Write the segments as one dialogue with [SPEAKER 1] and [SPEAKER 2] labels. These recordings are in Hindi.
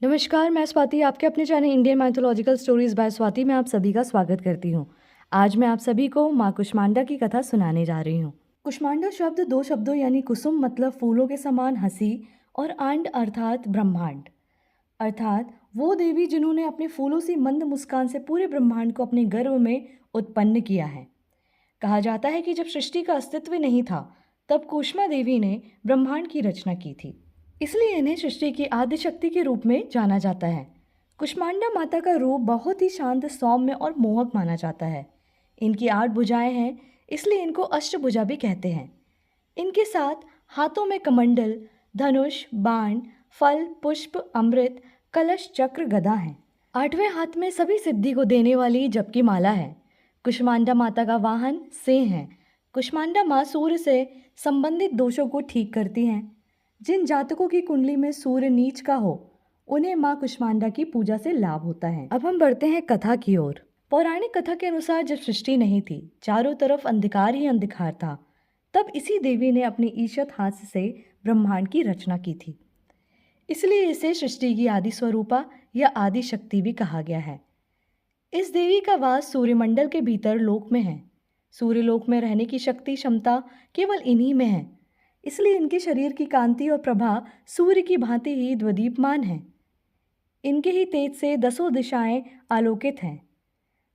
[SPEAKER 1] नमस्कार, मैं स्वाति आपके अपने channel Indian mythological stories bye Swati में आप सभी का स्वागत करती हूँ। आज मैं आप सभी को माँ कुष्मांडा की कथा सुनाने जा रही हूँ। कुष्मांडा शब्द दो शब्दों यानी कुसुम मतलब फूलों के समान हंसी और आंड अर्थात ब्रह्मांड, अर्थात वो देवी जिन्होंने अपने फूलों से मंद मुस्कान से पूरे ब्रह्मांड को अपने गर्भ में उत्पन्न किया है। कहा जाता है कि जब सृष्टि का अस्तित्व नहीं था तब कुष्मा देवी ने ब्रह्मांड की रचना की थी, इसलिए इन्हें सृष्टि की आदि शक्ति के रूप में जाना जाता है। कुष्मांडा माता का रूप बहुत ही शांत, सौम्य और मोहक माना जाता है। इनकी 8 भुजाएं हैं, इसलिए इनको अष्टभुजा भी कहते हैं। इनके साथ हाथों में कमंडल, धनुष, बाण, फल, पुष्प, अमृत, कलश, चक्र, गदा है। 8वें हाथ में सभी सिद्धि को देने वाली जप की माला है। कुष्मांडा माता का वाहन सिंह है। कुष्मांडा माँ सूर्य से संबंधित दोषों को ठीक करती हैं। जिन जातकों की कुंडली में सूर्य नीच का हो उन्हें माँ कुष्मांडा की पूजा से लाभ होता है। अब हम बढ़ते हैं कथा की ओर। पौराणिक कथा के अनुसार जब सृष्टि नहीं थी, चारों तरफ अंधकार ही अंधकार था, तब इसी देवी ने अपनी ईशत हाथ से ब्रह्मांड की रचना की थी। इसलिए इसे सृष्टि की आदि स्वरूपा या आदि शक्ति भी कहा गया है। इस देवी का वास सूर्यमंडल के भीतर लोक में है। सूर्यलोक में रहने की शक्ति क्षमता केवल इन्हीं में है, इसलिए इनके शरीर की कांति और प्रभा सूर्य की भांति ही द्वदीप्यमान है। इनके ही तेज से 10 दिशाएं आलोकित हैं।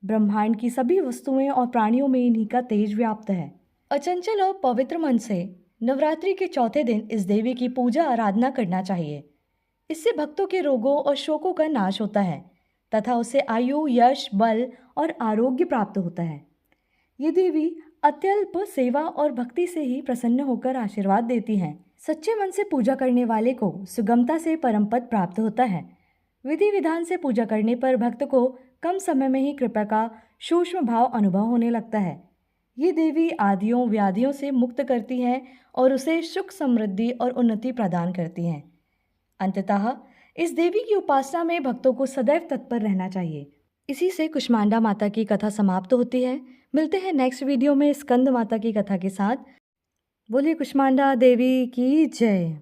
[SPEAKER 1] ब्रह्मांड की सभी वस्तुएं और प्राणियों में इन्हीं का तेज व्याप्त है। अचंचल और पवित्र मन से नवरात्रि के चौथे दिन इस देवी की पूजा आराधना करना चाहिए। इससे भक्तों के रोगों और शोकों का नाश होता है तथा उसे आयु, यश, बल और आरोग्य प्राप्त होता है। ये देवी अत्यल्प सेवा और भक्ति से ही प्रसन्न होकर आशीर्वाद देती हैं। सच्चे मन से पूजा करने वाले को सुगमता से परम पद प्राप्त होता है। विधि विधान से पूजा करने पर भक्त को कम समय में ही कृपा का सूक्ष्म भाव अनुभव होने लगता है। ये देवी आदियों व्याधियों से मुक्त करती हैं और उसे सुख, समृद्धि और उन्नति प्रदान करती हैं। अंततः इस देवी की उपासना में भक्तों को सदैव तत्पर रहना चाहिए। इसी से कुष्मांडा माता की कथा समाप्त होती है। मिलते हैं नेक्स्ट वीडियो में स्कंद माता की कथा के साथ। बोलिए कुष्मांडा देवी की जय।